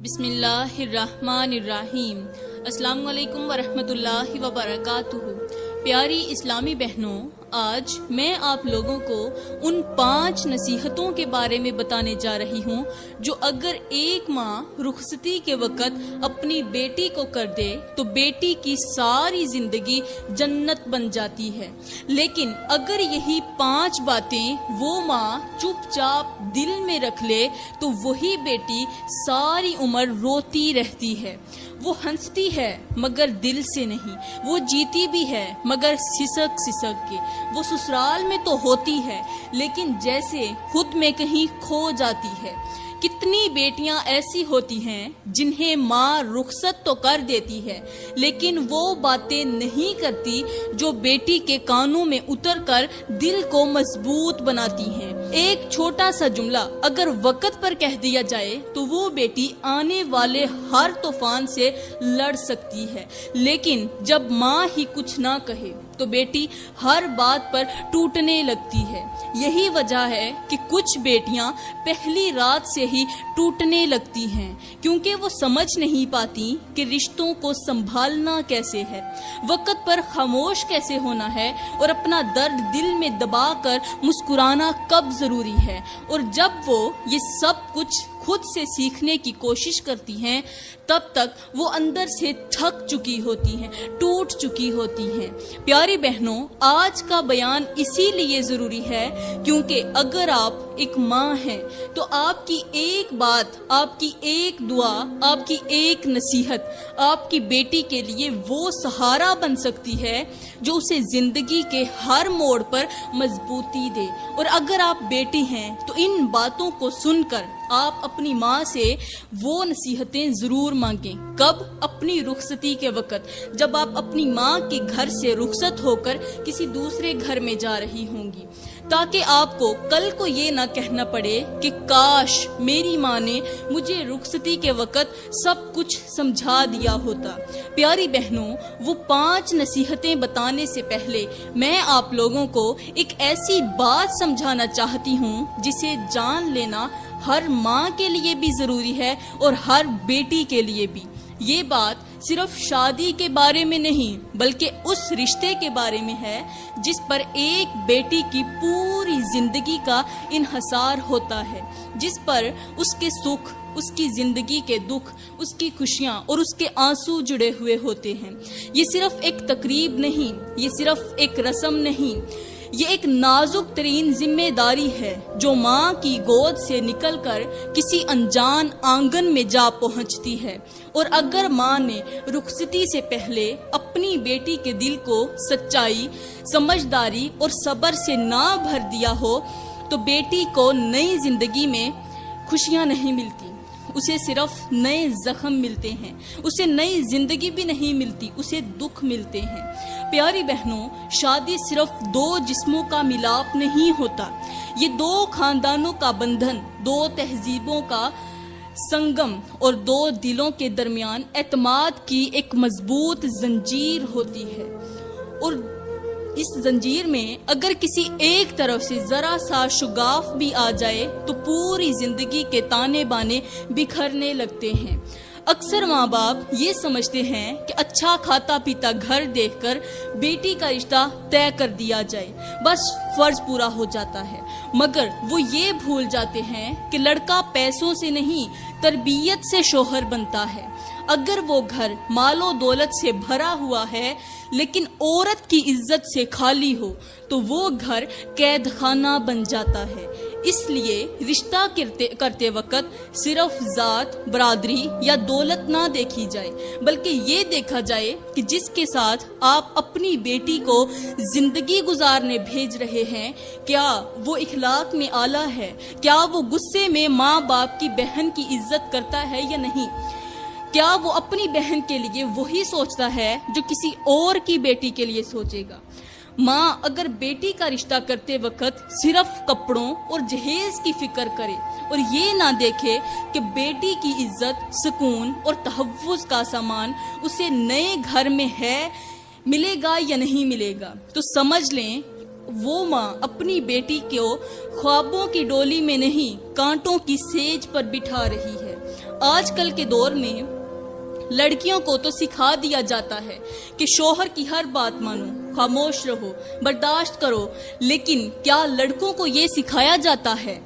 بسم اللہ الرحمن الرحیم۔ السلام علیکم ورحمۃ اللہ وبرکاتہ۔ پیاری اسلامی بہنوں، آج میں آپ لوگوں کو ان 5 نصیحتوں کے بارے میں بتانے جا رہی ہوں جو اگر ایک ماں رخصتی کے وقت اپنی بیٹی کو کر دے تو بیٹی کی ساری زندگی جنت بن جاتی ہے، لیکن اگر یہی 5 باتیں وہ ماں چپ چاپ دل میں رکھ لے تو وہی بیٹی ساری عمر روتی رہتی ہے۔ وہ ہنستی ہے مگر دل سے نہیں، وہ جیتی بھی ہے مگر سسک سسک کے، وہ سسرال میں تو ہوتی ہے لیکن جیسے خود میں کہیں کھو جاتی ہے۔ کتنی بیٹیاں ایسی ہوتی ہیں جنہیں ماں رخصت تو کر دیتی ہے لیکن وہ باتیں نہیں کرتی جو بیٹی کے کانوں میں اتر کر دل کو مضبوط بناتی ہیں۔ ایک چھوٹا سا جملہ اگر وقت پر کہہ دیا جائے تو وہ بیٹی آنے والے ہر طوفان سے لڑ سکتی ہے، لیکن جب ماں ہی کچھ نہ کہے تو بیٹی ہر بات پر ٹوٹنے لگتی ہے۔ یہی وجہ ہے کہ کچھ بیٹیاں پہلی رات سے ہی ٹوٹنے لگتی ہیں کیونکہ وہ سمجھ نہیں پاتی کہ رشتوں کو سنبھالنا کیسے ہے، وقت پر خاموش کیسے ہونا ہے اور اپنا درد دل میں دبا کر مسکرانا کب ضروری ہے۔ اور جب وہ یہ سب کچھ خود سے سیکھنے کی کوشش کرتی ہیں تب تک وہ اندر سے تھک چکی ہوتی ہیں، ٹوٹ چکی ہوتی ہیں۔ پیاری بہنوں، آج کا بیان اسی لیے ضروری ہے کیونکہ اگر آپ ایک ماں ہیں تو آپ کی ایک بات، آپ کی ایک دعا، آپ کی ایک نصیحت آپ کی بیٹی کے لیے وہ سہارا بن سکتی ہے جو اسے زندگی کے ہر موڑ پر مضبوطی دے۔ اور اگر آپ بیٹی ہیں تو ان باتوں کو سن کر آپ اپنی ماں سے وہ نصیحتیں ضرور مانگیں۔ کب؟ اپنی رخصتی کے وقت، جب آپ اپنی ماں کے گھر سے رخصت ہو کر کسی دوسرے گھر میں جا رہی ہوں گی، تاکہ آپ کو کل کو یہ نہ کہنا پڑے کہ کاش میری ماں نے مجھے رخصتی کے وقت سب کچھ سمجھا دیا ہوتا۔ پیاری بہنوں، وہ 5 نصیحتیں بتانے سے پہلے میں آپ لوگوں کو ایک ایسی بات سمجھانا چاہتی ہوں جسے جان لینا ہر ماں کے لیے بھی ضروری ہے اور ہر بیٹی کے لیے بھی۔ یہ بات صرف شادی کے بارے میں نہیں بلکہ اس رشتے کے بارے میں ہے جس پر ایک بیٹی کی پوری زندگی کا انحصار ہوتا ہے، جس پر اس کے سکھ، اس کی زندگی کے دکھ، اس کی خوشیاں اور اس کے آنسو جڑے ہوئے ہوتے ہیں۔ یہ صرف ایک تقریب نہیں، یہ صرف ایک رسم نہیں، یہ ایک نازک ترین ذمہ داری ہے جو ماں کی گود سے نکل کر کسی انجان آنگن میں جا پہنچتی ہے۔ اور اگر ماں نے رخصتی سے پہلے اپنی بیٹی کے دل کو سچائی، سمجھداری اور صبر سے نہ بھر دیا ہو تو بیٹی کو نئی زندگی میں خوشیاں نہیں ملتی، اسے صرف نئے زخم ملتے ہیں، اسے نئی زندگی بھی نہیں ملتی، اسے دکھ ملتے ہیں۔ پیاری بہنوں، شادی صرف 2 جسموں کا ملاپ نہیں ہوتا، یہ 2 خاندانوں کا بندھن، 2 تہذیبوں کا سنگم اور 2 دلوں کے درمیان اعتماد کی ایک مضبوط زنجیر ہوتی ہے۔ اور اس زنجیر میں اگر کسی ایک طرف سے ذرا سا شگاف بھی آ جائے تو پوری زندگی کے تانے بانے بکھرنے لگتے ہیں۔ اکثر ماں باپ یہ سمجھتے ہیں کہ اچھا کھاتا پیتا گھر دیکھ کر بیٹی کا رشتہ طے کر دیا جائے، بس فرض پورا ہو جاتا ہے، مگر وہ یہ بھول جاتے ہیں کہ لڑکا پیسوں سے نہیں تربیت سے شوہر بنتا ہے۔ اگر وہ گھر مال و دولت سے بھرا ہوا ہے لیکن عورت کی عزت سے خالی ہو تو وہ گھر قید خانہ بن جاتا ہے۔ اس لیے رشتہ کرتے وقت صرف ذات، برادری یا دولت نہ دیکھی جائے بلکہ یہ دیکھا جائے کہ جس کے ساتھ آپ اپنی بیٹی کو زندگی گزارنے بھیج رہے ہیں کیا وہ اخلاق میں اعلیٰ ہے، کیا وہ غصے میں ماں باپ کی بہن کی عزت کرتا ہے یا نہیں، کیا وہ اپنی بہن کے لیے وہی سوچتا ہے جو کسی اور کی بیٹی کے لیے سوچے گا۔ ماں اگر بیٹی کا رشتہ کرتے وقت صرف کپڑوں اور جہیز کی فکر کرے اور یہ نہ دیکھے کہ بیٹی کی عزت، سکون اور تحفظ کا سامان اسے نئے گھر میں ہے، ملے گا یا نہیں ملے گا، تو سمجھ لیں وہ ماں اپنی بیٹی کو خوابوں کی ڈولی میں نہیں کانٹوں کی سیج پر بٹھا رہی ہے۔ آج کل کے دور میں لڑکیوں کو تو سکھا دیا جاتا ہے کہ شوہر کی ہر بات مانو، خاموش رہو، برداشت کرو، لیکن کیا لڑکوں کو یہ سکھایا جاتا ہے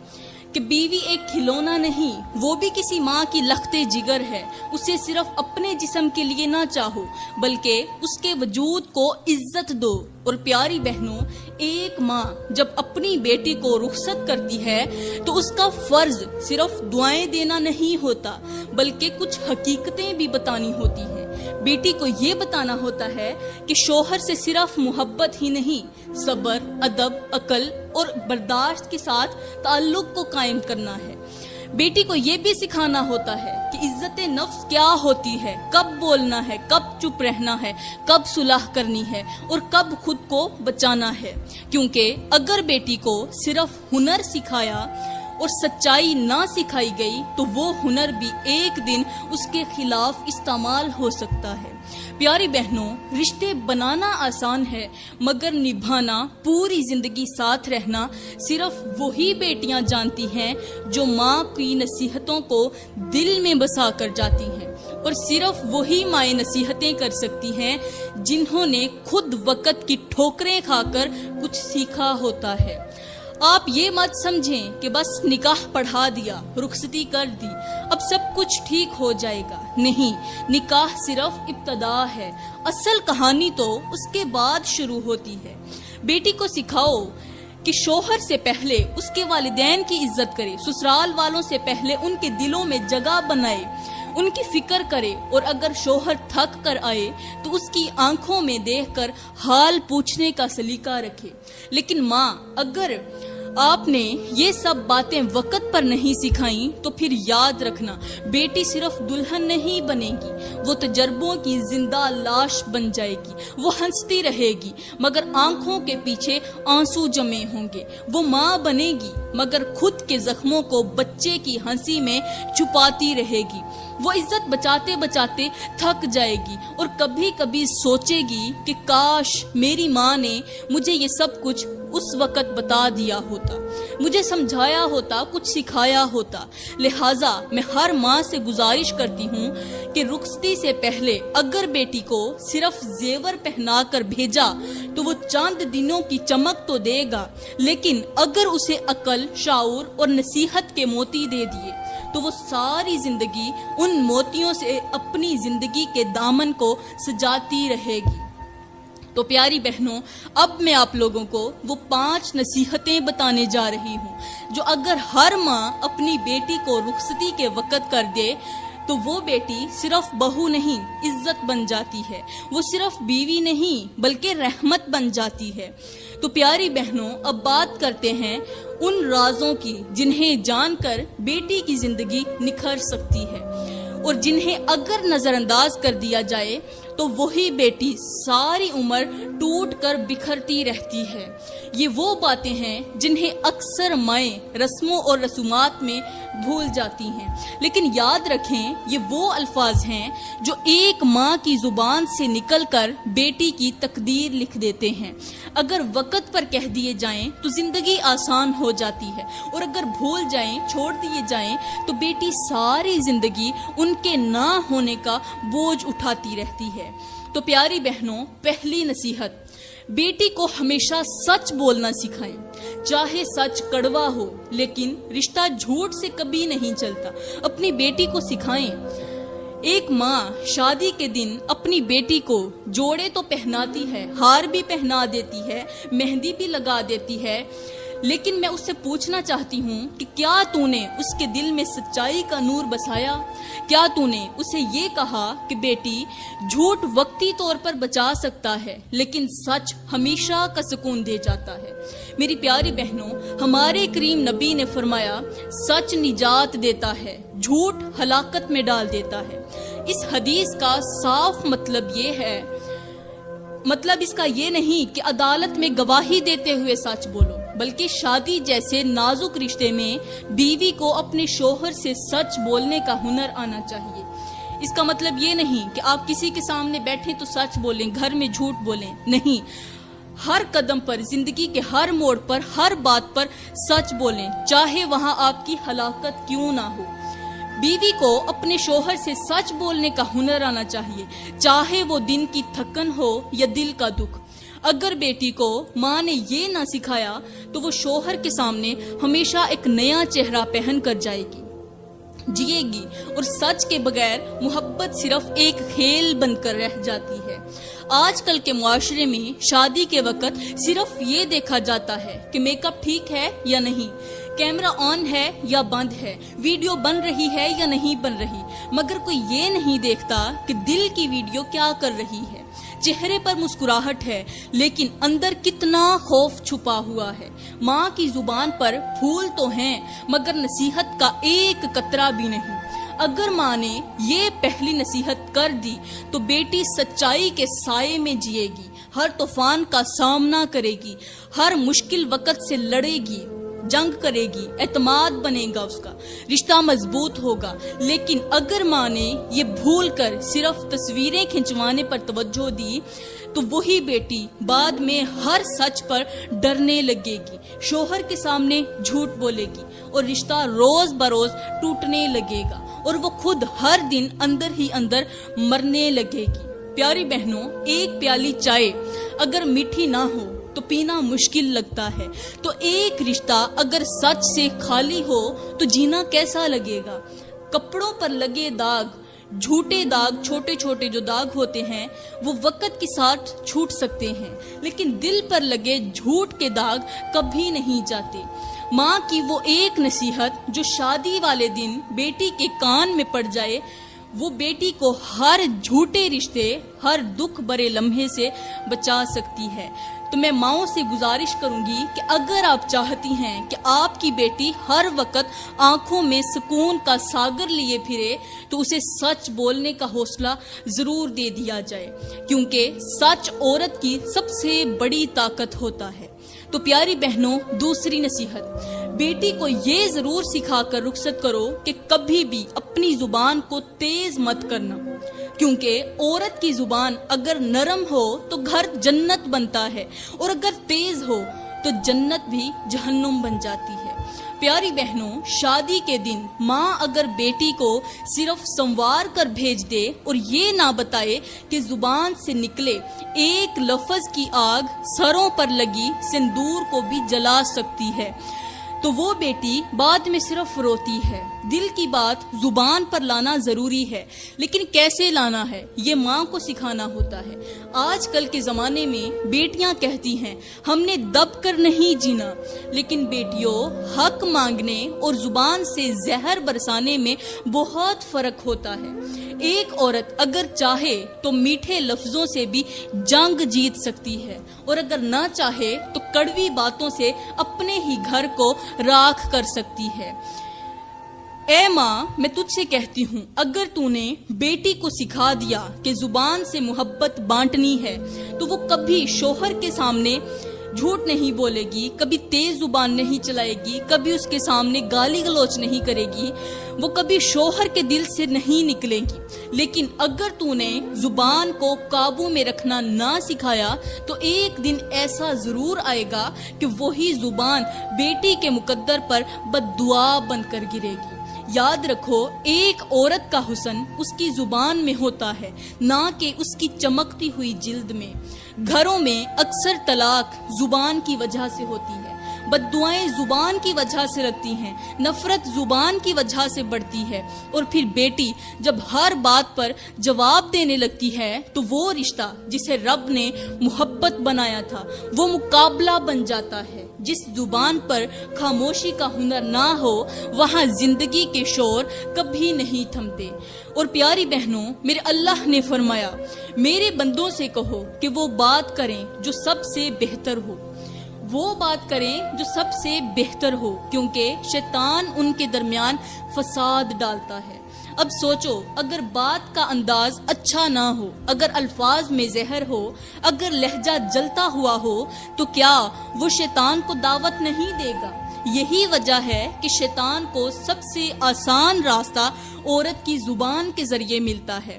کہ بیوی ایک کھلونا نہیں، وہ بھی کسی ماں کی لخت جگر ہے، اسے صرف اپنے جسم کے لیے نہ چاہو بلکہ اس کے وجود کو عزت دو۔ اور پیاری بہنوں، ایک ماں جب اپنی بیٹی کو رخصت کرتی ہے تو اس کا فرض صرف دعائیں دینا نہیں ہوتا بلکہ کچھ حقیقتیں بھی بتانی ہوتی ہیں۔ بیٹی کو یہ بتانا ہوتا ہے کہ شوہر سے صرف محبت ہی نہیں، صبر، ادب، عقل اور برداشت کے ساتھ تعلق کو قائم کرنا ہے۔ بیٹی کو یہ بھی سکھانا ہوتا ہے کہ عزت نفس کیا ہوتی ہے، کب بولنا ہے، کب چپ رہنا ہے، کب صلح کرنی ہے اور کب خود کو بچانا ہے، کیونکہ اگر بیٹی کو صرف ہنر سکھایا اور سچائی نہ سکھائی گئی تو وہ ہنر بھی ایک دن اس کے خلاف استعمال ہو سکتا ہے۔ پیاری بہنوں، رشتے بنانا آسان ہے مگر نبھانا، پوری زندگی ساتھ رہنا صرف وہی بیٹیاں جانتی ہیں جو ماں کی نصیحتوں کو دل میں بسا کر جاتی ہیں، اور صرف وہی مائیں نصیحتیں کر سکتی ہیں جنہوں نے خود وقت کی ٹھوکریں کھا کر کچھ سیکھا ہوتا ہے۔ آپ یہ مت سمجھیں کہ بس نکاح پڑھا دیا، رخصتی کر دی، اب سب کچھ ٹھیک ہو جائے گا۔ نہیں، نکاح صرف ابتدا ہے، اصل کہانی تو اس کے بعد شروع ہوتی ہے۔ بیٹی کو سکھاؤ کہ شوہر سے پہلے اس کے والدین کی عزت کرے، سسرال والوں سے پہلے ان کے دلوں میں جگہ بنائے، ان کی فکر کرے، اور اگر شوہر تھک کر آئے تو اس کی آنکھوں میں دیکھ کر حال پوچھنے کا سلیقہ رکھے۔ لیکن ماں، اگر آپ نے یہ سب باتیں وقت پر نہیں سکھائیں تو پھر یاد رکھنا، بیٹی صرف دلہن نہیں بنے گی، وہ تجربوں کی زندہ لاش بن جائے گی۔ وہ ہنستی رہے گی مگر آنکھوں کے پیچھے آنسو جمے ہوں گے۔ وہ ماں بنے گی مگر خود کے زخموں کو بچے کی ہنسی میں چھپاتی رہے گی۔ وہ عزت بچاتے بچاتے تھک جائے گی اور کبھی کبھی سوچے گی کہ کاش میری ماں نے مجھے یہ سب کچھ اس وقت بتا دیا ہوتا، مجھے سمجھایا ہوتا، کچھ سکھایا ہوتا۔ لہٰذا میں ہر ماں سے گزارش کرتی ہوں کہ رخصتی سے پہلے اگر بیٹی کو صرف زیور پہنا کر بھیجا تو وہ چند دنوں کی چمک تو دے گا، لیکن اگر اسے عقل، شعور اور نصیحت کے موتی دے دیے تو وہ ساری زندگی ان موتیوں سے اپنی زندگی کے دامن کو سجاتی رہے گی۔ تو پیاری بہنوں، اب میں آپ لوگوں کو وہ 5 نصیحتیں بتانے جا رہی ہوں جو اگر ہر ماں اپنی بیٹی کو رخصتی کے وقت کر دے تو وہ بیٹی صرف بہو نہیں، عزت بن جاتی ہے، وہ صرف بیوی نہیں بلکہ رحمت بن جاتی ہے۔ تو پیاری بہنوں، اب بات کرتے ہیں ان رازوں کی جنہیں جان کر بیٹی کی زندگی نکھر سکتی ہے اور جنہیں اگر نظر انداز کر دیا جائے تو وہی بیٹی ساری عمر ٹوٹ کر بکھرتی رہتی ہے۔ یہ وہ باتیں ہیں جنہیں اکثر مائیں رسموں اور رسومات میں بھول جاتی ہیں، لیکن یاد رکھیں یہ وہ الفاظ ہیں جو ایک ماں کی زبان سے نکل کر بیٹی کی تقدیر لکھ دیتے ہیں۔ اگر وقت پر کہہ دیے جائیں تو زندگی آسان ہو جاتی ہے، اور اگر بھول جائیں، چھوڑ دیے جائیں تو بیٹی ساری زندگی ان کے نہ ہونے کا بوجھ اٹھاتی رہتی ہے۔ تو پیاری بہنوں، پہلی نصیحت، بیٹی کو ہمیشہ سچ بولنا سکھائیں، چاہے سچ کڑوا ہو، لیکن رشتہ جھوٹ سے کبھی نہیں چلتا۔ اپنی بیٹی کو سکھائیں۔ ایک ماں شادی کے دن اپنی بیٹی کو جوڑے تو پہناتی ہے، ہار بھی پہنا دیتی ہے، مہندی بھی لگا دیتی ہے، لیکن میں اس سے پوچھنا چاہتی ہوں کہ کیا تو نے اس کے دل میں سچائی کا نور بسایا؟ کیا تو نے اسے یہ کہا کہ بیٹی، جھوٹ وقتی طور پر بچا سکتا ہے لیکن سچ ہمیشہ کا سکون دے جاتا ہے؟ میری پیاری بہنوں، ہمارے کریم نبی نے فرمایا، سچ نجات دیتا ہے، جھوٹ ہلاکت میں ڈال دیتا ہے۔ اس حدیث کا صاف مطلب اس کا یہ نہیں کہ عدالت میں گواہی دیتے ہوئے سچ بولو، بلکہ شادی جیسے نازک رشتے میں بیوی کو اپنے شوہر سے سچ بولنے کا ہنر آنا چاہیے۔ اس کا مطلب یہ نہیں کہ آپ کسی کے سامنے بیٹھیں تو سچ بولیں، گھر میں جھوٹ بولیں، نہیں، ہر قدم پر، زندگی کے ہر موڑ پر، ہر بات پر سچ بولیں، چاہے وہاں آپ کی ہلاکت کیوں نہ ہو۔ بیوی کو اپنے شوہر سے سچ بولنے کا ہنر آنا چاہیے، چاہے وہ دن کی تھکن ہو یا دل کا دکھ۔ اگر بیٹی کو ماں نے یہ نہ سکھایا تو وہ شوہر کے سامنے ہمیشہ ایک نیا چہرہ پہن کر جائے گی، جیے گی، اور سچ کے بغیر محبت صرف ایک کھیل بن کر رہ جاتی ہے۔ آج کل کے معاشرے میں شادی کے وقت صرف یہ دیکھا جاتا ہے کہ میک اپ ٹھیک ہے یا نہیں، کیمرہ آن ہے یا بند ہے، ویڈیو بن رہی ہے یا نہیں بن رہی، مگر کوئی یہ نہیں دیکھتا کہ دل کی ویڈیو کیا کر رہی ہے۔ چہرے پر مسکراہٹ ہے لیکن اندر کتنا خوف چھپا ہوا ہے۔ ماں کی زبان پر پھول تو ہیں مگر نصیحت کا ایک قطرہ بھی نہیں۔ اگر ماں نے یہ پہلی نصیحت کر دی تو بیٹی سچائی کے سائے میں جیے گی، ہر طوفان کا سامنا کرے گی، ہر مشکل وقت سے لڑے گی، جنگ کرے گی، اعتماد بنے گا اس کا، رشتہ مضبوط ہوگا۔ لیکن اگر ماں نے یہ بھول کر صرف تصویریں کھنچوانے پر توجہ دی تو وہی بیٹی بعد میں ہر سچ پر ڈرنے لگے گی، شوہر کے سامنے جھوٹ بولے گی اور رشتہ روز بروز ٹوٹنے لگے گا اور وہ خود ہر دن اندر ہی اندر مرنے لگے گی۔ پیاری بہنوں، ایک پیالی چائے اگر میٹھی نہ ہو تو پینا مشکل لگتا ہے، تو ایک رشتہ اگر سچ سے خالی ہو تو جینا کیسا لگے گا؟ کپڑوں پر لگے داغ، جھوٹے داغ، چھوٹے چھوٹے جو داغ ہوتے ہیں وہ وقت کے ساتھ چھوٹ سکتے ہیں، لیکن دل پر لگے جھوٹ کے داغ کبھی نہیں جاتے۔ ماں کی وہ ایک نصیحت جو شادی والے دن بیٹی کے کان میں پڑ جائے، وہ بیٹی کو ہر جھوٹے رشتے، ہر دکھ برے لمحے سے بچا سکتی ہے۔ تو میں ماؤں سے گزارش کروں گی کہ اگر آپ چاہتی ہیں کہ آپ کی بیٹی ہر وقت آنکھوں میں سکون کا ساگر لیے پھرے تو اسے سچ بولنے کا حوصلہ ضرور دے دیا جائے، کیونکہ سچ عورت کی سب سے بڑی طاقت ہوتا ہے۔ تو پیاری بہنوں، دوسری نصیحت، بیٹی کو یہ ضرور سکھا کر رخصت کرو کہ کبھی بھی اپنی زبان کو تیز مت کرنا، کیونکہ عورت کی زبان اگر نرم ہو تو گھر جنت بنتا ہے اور اگر تیز ہو تو جنت بھی جہنم بن جاتی ہے۔ پیاری بہنوں، شادی کے دن ماں اگر بیٹی کو صرف سنوار کر بھیج دے اور یہ نہ بتائے کہ زبان سے نکلے ایک لفظ کی آگ سروں پر لگی سندور کو بھی جلا سکتی ہے، تو وہ بیٹی بعد میں صرف روتی ہے۔ دل کی بات زبان پر لانا ضروری ہے، لیکن کیسے لانا ہے یہ ماں کو سکھانا ہوتا ہے۔ آج کل کے زمانے میں بیٹیاں کہتی ہیں ہم نے دب کر نہیں جینا، لیکن بیٹیوں، حق مانگنے اور زبان سے زہر برسانے میں بہت فرق ہوتا ہے۔ ایک عورت اگر چاہے تو میٹھے لفظوں سے بھی جنگ جیت سکتی ہے، اور اگر نہ چاہے تو کڑوی باتوں سے اپنے ہی گھر کو راکھ کر سکتی ہے۔ اے ماں، میں تجھ سے کہتی ہوں، اگر تو نے بیٹی کو سکھا دیا کہ زبان سے محبت بانٹنی ہے تو وہ کبھی شوہر کے سامنے جھوٹ نہیں بولے گی، کبھی تیز زبان نہیں چلائے گی، کبھی اس کے سامنے گالی گلوچ نہیں کرے گی، وہ کبھی شوہر کے دل سے نہیں نکلے گی۔ لیکن اگر تو نے زبان کو قابو میں رکھنا نہ سکھایا تو ایک دن ایسا ضرور آئے گا کہ وہی زبان بیٹی کے مقدر پر بد دعا بن کر گرے گی۔ یاد رکھو، ایک عورت کا حسن اس کی زبان میں ہوتا ہے، نہ کہ اس کی چمکتی ہوئی جلد میں۔ گھروں میں اکثر طلاق زبان کی وجہ سے ہوتی ہے، بددعائیں زبان کی وجہ سے لگتی ہیں، نفرت زبان کی وجہ سے بڑھتی ہے، اور پھر بیٹی جب ہر بات پر جواب دینے لگتی ہے تو وہ رشتہ جسے رب نے محبت بنایا تھا وہ مقابلہ بن جاتا ہے۔ جس زبان پر خاموشی کا ہنر نہ ہو وہاں زندگی کے شور کبھی نہیں تھمتے۔ اور پیاری بہنوں، میرے اللہ نے فرمایا، میرے بندوں سے کہو کہ وہ بات کریں جو سب سے بہتر ہو، وہ بات کریں جو سب سے بہتر ہو، کیونکہ شیطان ان کے درمیان فساد ڈالتا ہے۔ اب سوچو، اگر بات کا انداز اچھا نہ ہو، اگر الفاظ میں زہر ہو، اگر لہجہ جلتا ہوا ہو تو کیا وہ شیطان کو دعوت نہیں دے گا؟ یہی وجہ ہے کہ شیطان کو سب سے آسان راستہ عورت کی زبان کے ذریعے ملتا ہے۔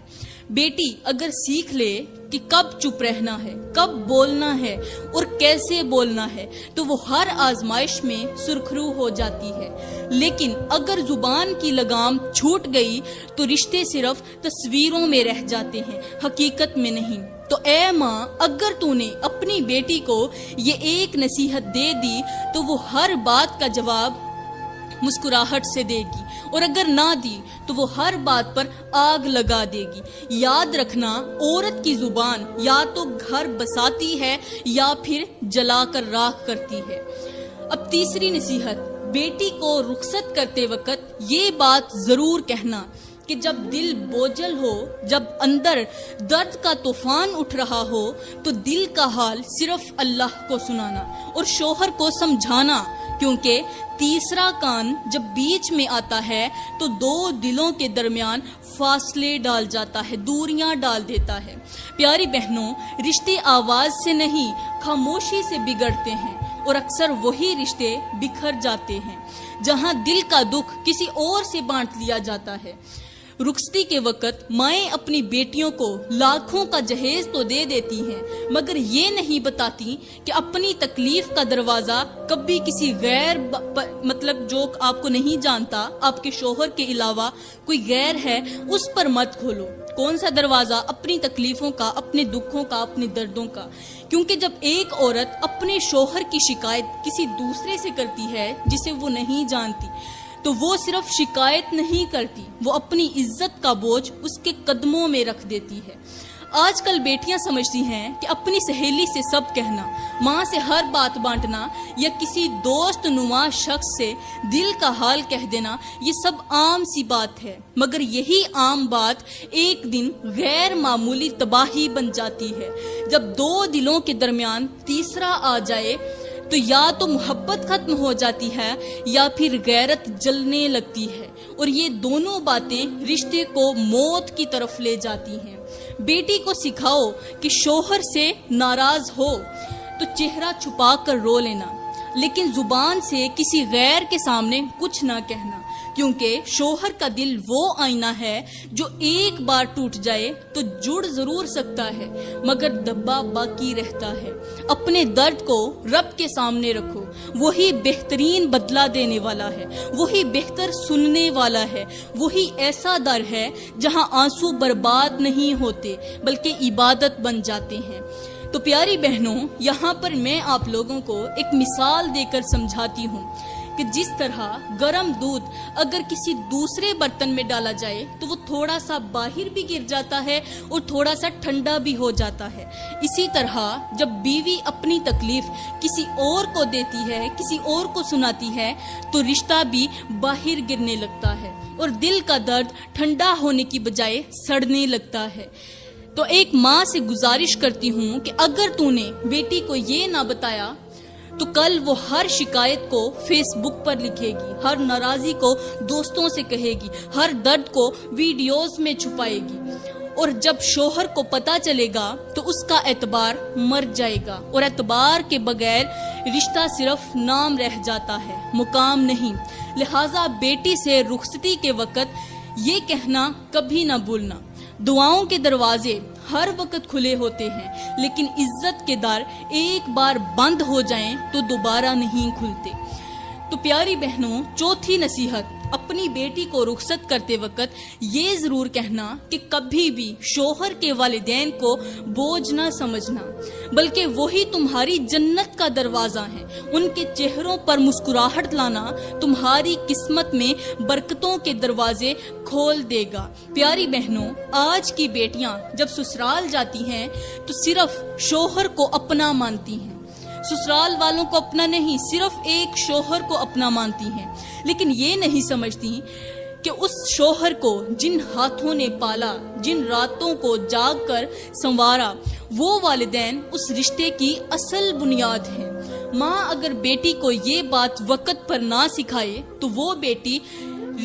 بیٹی اگر سیکھ لے کہ کب چپ رہنا ہے، کب بولنا ہے اور کیسے بولنا ہے، تو وہ ہر آزمائش میں سرخرو ہو جاتی ہے۔ لیکن اگر زبان کی لگام چھوٹ گئی تو رشتے صرف تصویروں میں رہ جاتے ہیں، حقیقت میں نہیں۔ تو اے ماں، اگر تو نے اپنی بیٹی کو یہ ایک نصیحت دے دی تو وہ ہر بات کا جواب مسکراہٹ سے دے گی، اور اگر نہ دی تو وہ ہر بات پر آگ لگا دے گی۔ یاد رکھنا، عورت کی زبان یا تو گھر بساتی ہے یا پھر جلا کر راکھ کرتی ہے۔ اب تیسری نصیحت، بیٹی کو رخصت کرتے وقت یہ بات ضرور کہنا کہ جب دل بوجھل ہو، جب اندر درد کا طوفان اٹھ رہا ہو تو دل کا حال صرف اللہ کو سنانا اور شوہر کو سمجھانا، کیونکہ تیسرا کان جب بیچ میں آتا ہے تو دو دلوں کے درمیان فاصلے ڈال جاتا ہے، دوریاں ڈال دیتا ہے۔ پیاری بہنوں، رشتے آواز سے نہیں، خاموشی سے بگڑتے ہیں، اور اکثر وہی رشتے بکھر جاتے ہیں جہاں دل کا دکھ کسی اور سے بانٹ لیا جاتا ہے۔ رخصتی کے وقت مائیں اپنی بیٹیوں کو لاکھوں کا جہیز تو دے دیتی ہیں، مگر یہ نہیں بتاتی کہ اپنی تکلیف کا دروازہ کبھی کسی غیر جو آپ کو نہیں جانتا، آپ کے شوہر کے علاوہ کوئی غیر ہے، اس پر مت کھولو۔ کون سا دروازہ؟ اپنی تکلیفوں کا، اپنے دکھوں کا، اپنے دردوں کا۔ کیونکہ جب ایک عورت اپنے شوہر کی شکایت کسی دوسرے سے کرتی ہے جسے وہ نہیں جانتی، تو وہ صرف شکایت نہیں کرتی، وہ اپنی عزت کا بوجھ اس کے قدموں میں رکھ دیتی ہے۔ آج کل بیٹیاں سمجھتی ہیں کہ اپنی سہیلی سے سب کہنا، ماں سے ہر بات بانٹنا یا کسی دوست نما شخص سے دل کا حال کہہ دینا یہ سب عام سی بات ہے، مگر یہی عام بات ایک دن غیر معمولی تباہی بن جاتی ہے جب دو دلوں کے درمیان تیسرا آ جائے تو یا تو محبت ختم ہو جاتی ہے یا پھر غیرت جلنے لگتی ہے، اور یہ دونوں باتیں رشتے کو موت کی طرف لے جاتی ہیں۔ بیٹی کو سکھاؤ کہ شوہر سے ناراض ہو تو چہرہ چھپا کر رو لینا، لیکن زبان سے کسی غیر کے سامنے کچھ نہ کہنا، کیونکہ شوہر کا دل وہ آئینہ ہے جو ایک بار ٹوٹ جائے تو جڑ ضرور سکتا ہے مگر دبا باقی رہتا ہے۔ اپنے درد کو رب کے سامنے رکھو، وہی بہترین بدلہ دینے والا ہے، وہی بہتر سننے والا ہے، وہی ایسا در ہے جہاں آنسو برباد نہیں ہوتے بلکہ عبادت بن جاتے ہیں۔ تو پیاری بہنوں، یہاں پر میں آپ لوگوں کو ایک مثال دے کر سمجھاتی ہوں کہ جس طرح گرم دودھ اگر کسی دوسرے برتن میں ڈالا جائے تو وہ تھوڑا سا باہر بھی گر جاتا ہے اور تھوڑا سا ٹھنڈا بھی ہو جاتا ہے، اسی طرح جب بیوی اپنی تکلیف کسی اور کو دیتی ہے، کسی اور کو سناتی ہے تو رشتہ بھی باہر گرنے لگتا ہے اور دل کا درد ٹھنڈا ہونے کی بجائے سڑنے لگتا ہے۔ تو ایک ماں سے گزارش کرتی ہوں کہ اگر تو نے بیٹی کو یہ نہ بتایا تو کل وہ ہر شکایت کو فیس بک پر لکھے گی، ہر ناراضی کو دوستوں سے کہے گی، ہر درد کو ویڈیوز میں چھپائے گی، اور جب شوہر کو پتا چلے گا تو اس کا اعتبار مر جائے گا، اور اعتبار کے بغیر رشتہ صرف نام رہ جاتا ہے، مقام نہیں۔ لہٰذا بیٹی سے رخصتی کے وقت یہ کہنا کبھی نہ بھولنا، دعاؤں کے دروازے ہر وقت کھلے ہوتے ہیں، لیکن عزت کے در ایک بار بند ہو جائیں تو دوبارہ نہیں کھلتے۔ تو پیاری بہنوں، چوتھی نصیحت، اپنی بیٹی کو رخصت کرتے وقت یہ ضرور کہنا کہ کبھی بھی شوہر کے والدین کو بوجھ نہ سمجھنا، بلکہ وہی تمہاری جنت کا دروازہ ہے۔ ان کے چہروں پر مسکراہٹ لانا تمہاری قسمت میں برکتوں کے دروازے کھول دے گا۔ پیاری بہنوں، آج کی بیٹیاں جب سسرال جاتی ہیں تو صرف شوہر کو اپنا مانتی ہیں، سسرال والوں کو اپنا نہیں، صرف ایک شوہر کو اپنا مانتی ہیں، لیکن یہ نہیں سمجھتی کہ اس شوہر کو جن ہاتھوں نے پالا، جن راتوں کو جاگ کر سنوارا، وہ والدین اس رشتے کی اصل بنیاد ہیں۔ ماں اگر بیٹی کو یہ بات وقت پر نہ سکھائے تو وہ بیٹی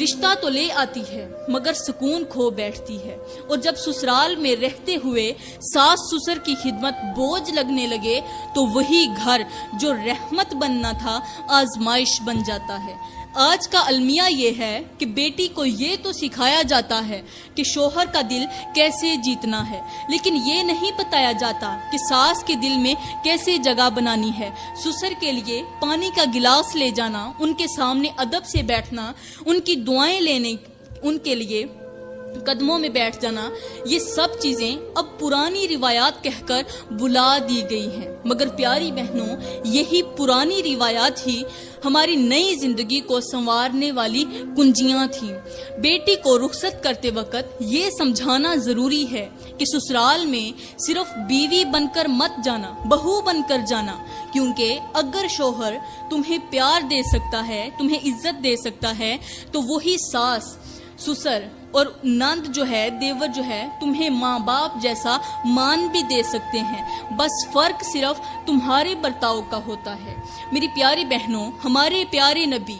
رشتہ تو لے آتی ہے مگر سکون کھو بیٹھتی ہے، اور جب سسرال میں رہتے ہوئے ساس سسر کی خدمت بوجھ لگنے لگے تو وہی گھر جو رحمت بننا تھا آزمائش بن جاتا ہے۔ آج کا المیہ یہ ہے کہ بیٹی کو یہ تو سکھایا جاتا ہے کہ شوہر کا دل کیسے جیتنا ہے، لیکن یہ نہیں بتایا جاتا کہ ساس کے دل میں کیسے جگہ بنانی ہے۔ سسر کے لیے پانی کا گلاس لے جانا، ان کے سامنے ادب سے بیٹھنا، ان کی دعائیں لینے، ان کے لیے قدموں میں بیٹھ جانا، یہ سب چیزیں اب پرانی روایات کہہ کر بلا دی گئی ہیں۔ مگر پیاری بہنوں، یہی پرانی روایات ہی ہماری نئی زندگی کو سنوارنے والی کنجیاں تھیں۔ بیٹی کو رخصت کرتے وقت یہ سمجھانا ضروری ہے کہ سسرال میں صرف بیوی بن کر مت جانا، بہو بن کر جانا، کیونکہ اگر شوہر تمہیں پیار دے سکتا ہے، تمہیں عزت دے سکتا ہے، تو وہی ساس، سسر اور نند جو ہے، دیور جو ہے، تمہیں ماں باپ جیسا مان بھی دے سکتے ہیں۔ بس فرق صرف تمہارے برتاؤ کا ہوتا ہے۔ میری پیاری بہنوں، ہمارے پیارے نبی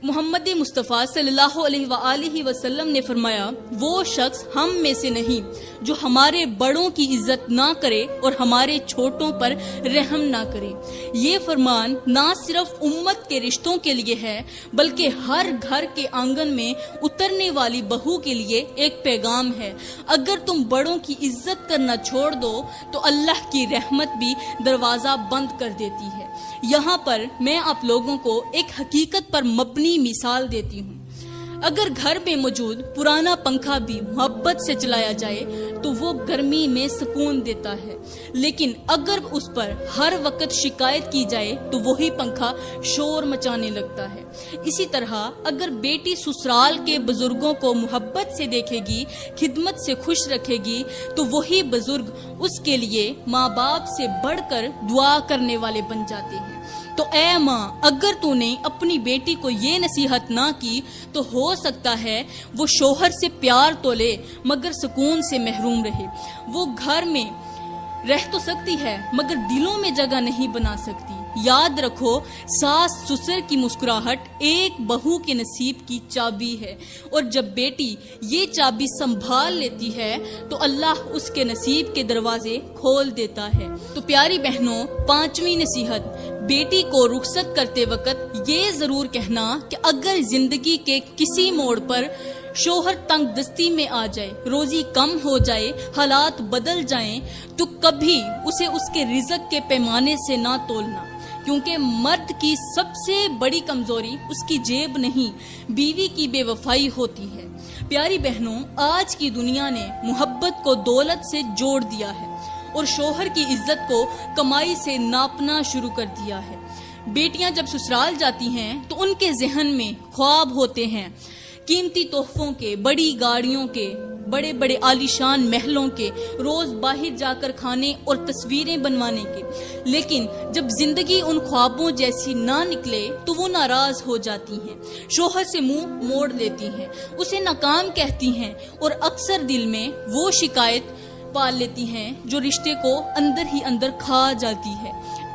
محمد مصطفیٰ صلی اللہ علیہ وآلہ وسلم نے فرمایا، وہ شخص ہم میں سے نہیں جو ہمارے بڑوں کی عزت نہ کرے اور ہمارے چھوٹوں پر رحم نہ کرے۔ یہ فرمان نہ صرف امت کے رشتوں کے لیے ہے، بلکہ ہر گھر کے آنگن میں اترنے والی بہو کے لیے ایک پیغام ہے۔ اگر تم بڑوں کی عزت کرنا چھوڑ دو تو اللہ کی رحمت بھی دروازہ بند کر دیتی ہے۔ یہاں پر میں آپ لوگوں کو ایک حقیقت پر مبنی مثال دیتی ہوں۔ اگر گھر میں موجود پرانا پنکھا بھی محبت سے چلایا جائے تو وہ گرمی میں سکون دیتا ہے، لیکن اگر اس پر ہر وقت شکایت کی جائے تو وہی پنکھا شور مچانے لگتا ہے۔ اسی طرح اگر بیٹی سسرال کے بزرگوں کو محبت سے دیکھے گی، خدمت سے خوش رکھے گی، تو وہی بزرگ اس کے لیے ماں باپ سے بڑھ کر دعا کرنے والے بن جاتے ہیں۔ تو اے ماں، اگر تو نے اپنی بیٹی کو یہ نصیحت نہ کی تو ہو سکتا ہے وہ شوہر سے پیار تو لے مگر سکون سے محروم رہے۔ وہ گھر میں رہ تو سکتی ہے مگر دلوں میں جگہ نہیں بنا سکتی۔ یاد رکھو، ساس سسر کی مسکراہٹ ایک بہو کے نصیب کی چابی ہے، اور جب بیٹی یہ چابی سنبھال لیتی ہے تو اللہ اس کے نصیب کے دروازے کھول دیتا ہے۔ تو پیاری بہنوں، پانچویں نصیحت، بیٹی کو رخصت کرتے وقت یہ ضرور کہنا کہ اگر زندگی کے کسی موڑ پر شوہر تنگ دستی میں آ جائے، روزی کم ہو جائے، حالات بدل جائیں، تو کبھی اسے اس کے رزق کے پیمانے سے نہ تولنا، کیونکہ مرد کی سب سے بڑی کمزوری اس کی جیب نہیں، بیوی کی بے وفائی ہوتی ہے۔ پیاری بہنوں، آج کی دنیا نے محبت کو دولت سے جوڑ دیا ہے اور شوہر کی عزت کو کمائی سے ناپنا شروع کر دیا ہے۔ بیٹیاں جب سسرال جاتی ہیں تو ان کے ذہن میں خواب ہوتے ہیں قیمتی تحفوں کے، بڑی گاڑیوں کے، بڑے بڑے عالیشان محلوں کے، روز باہر جا کر کھانے اور تصویریں بنوانے کے، لیکن جب زندگی ان خوابوں جیسی نہ نکلے تو وہ ناراض ہو جاتی ہیں، شوہر سے منہ موڑ لیتی ہیں، اسے ناکام کہتی ہیں اور اکثر دل میں وہ شکایت پال لیتی ہیں جو رشتے کو اندر ہی اندر کھا جاتی ہے۔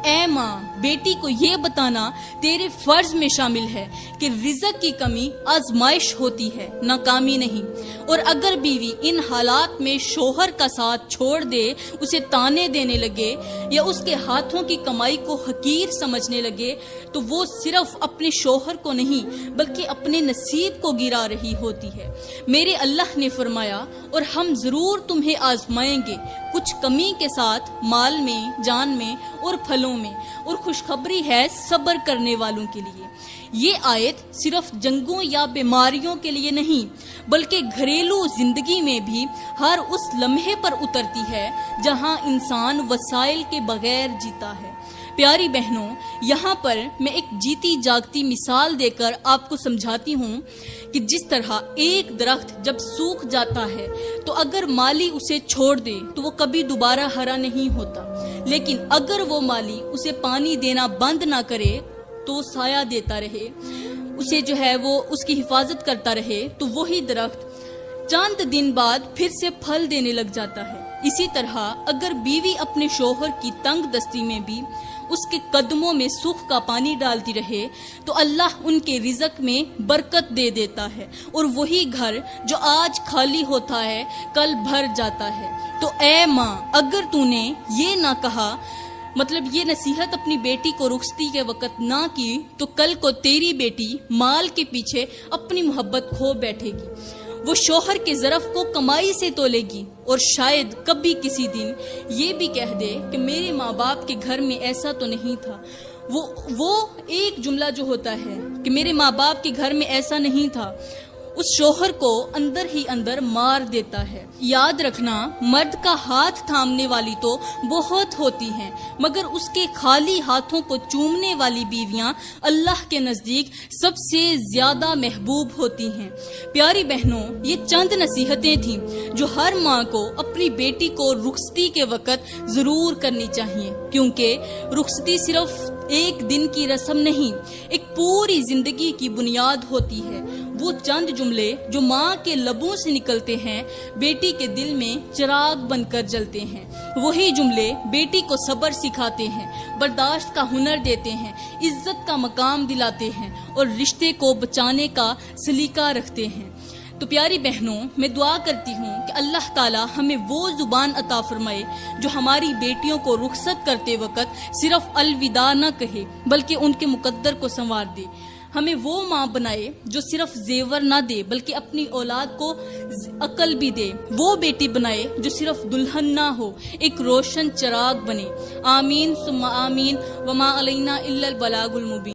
اے ماں، بیٹی کو یہ بتانا تیرے فرض میں شامل ہے کہ رزق کی کمی آزمائش ہوتی ہے، ناکامی نہیں، اور اگر بیوی ان حالات میں شوہر کا ساتھ چھوڑ دے، اسے تانے دینے لگے یا اس کے ہاتھوں کی کمائی کو حقیر سمجھنے لگے، تو وہ صرف اپنے شوہر کو نہیں بلکہ اپنے نصیب کو گرا رہی ہوتی ہے۔ میرے اللہ نے فرمایا، اور ہم ضرور تمہیں آزمائیں گے کچھ کمی کے ساتھ، مال میں، جان میں اور پھلوں میں، اور خوشخبری ہے صبر کرنے والوں کے لیے۔ یہ آیت صرف جنگوں یا بیماریوں کے لیے نہیں بلکہ گھریلو زندگی میں بھی ہر اس لمحے پر اترتی ہے جہاں انسان وسائل کے بغیر جیتا ہے۔ پیاری بہنوں، یہاں پر میں ایک جیتی جاگتی مثال دے کر آپ کو سمجھاتی ہوں کہ جس طرح ایک درخت جب سوکھ جاتا ہے تو اگر مالی اسے چھوڑ دے تو وہ کبھی دوبارہ ہرا نہیں ہوتا، لیکن اگر وہ مالی اسے پانی دینا بند نہ کرے تو سایہ دیتا رہے، اسے جو ہے وہ اس کی حفاظت کرتا رہے، تو وہی درخت چند دن بعد پھر سے پھل دینے لگ جاتا ہے۔ اسی طرح اگر بیوی اپنے شوہر کی تنگ دستی میں بھی اس کے قدموں میں سکھ کا پانی ڈالتی رہے تو اللہ ان کے رزق میں برکت دے دیتا ہے، اور وہی گھر جو آج خالی ہوتا ہے کل بھر جاتا ہے۔ تو اے ماں، اگر تو نے یہ نہ کہا مطلب یہ نصیحت اپنی بیٹی کو رخصتی کے وقت نہ کی تو کل کو تیری بیٹی مال کے پیچھے اپنی محبت کھو بیٹھے گی، وہ شوہر کے ظرف کو کمائی سے تولے گی، اور شاید کبھی کسی دن یہ بھی کہہ دے کہ میرے ماں باپ کے گھر میں ایسا تو نہیں تھا۔ وہ ایک جملہ جو ہوتا ہے کہ میرے ماں باپ کے گھر میں ایسا نہیں تھا، اس شوہر کو اندر ہی اندر مار دیتا ہے۔ یاد رکھنا، مرد کا ہاتھ تھامنے والی تو بہت ہوتی ہیں، مگر اس کے خالی ہاتھوں کو چومنے والی بیویاں اللہ کے نزدیک سب سے زیادہ محبوب ہوتی ہیں۔ پیاری بہنوں، یہ چند نصیحتیں تھیں جو ہر ماں کو اپنی بیٹی کو رخصتی کے وقت ضرور کرنی چاہیے، کیونکہ رخصتی صرف ایک دن کی رسم نہیں، ایک پوری زندگی کی بنیاد ہوتی ہے۔ وہ چند جملے جو ماں کے لبوں سے نکلتے ہیں بیٹی کے دل میں چراغ بن کر جلتے ہیں، وہی جملے بیٹی کو صبر سکھاتے ہیں، برداشت کا ہنر دیتے ہیں، عزت کا مقام دلاتے ہیں اور رشتے کو بچانے کا سلیقہ رکھتے ہیں۔ تو پیاری بہنوں، میں دعا کرتی ہوں کہ اللہ تعالی ہمیں وہ زبان عطا فرمائے جو ہماری بیٹیوں کو رخصت کرتے وقت صرف الوداع نہ کہے بلکہ ان کے مقدر کو سنوار دے۔ ہمیں وہ ماں بنائے جو صرف زیور نہ دے بلکہ اپنی اولاد کو عقل بھی دے، وہ بیٹی بنائے جو صرف دلہن نہ ہو، ایک روشن چراغ بنے۔ آمین ثم آمین، وما علینا الا البلاغ المبین۔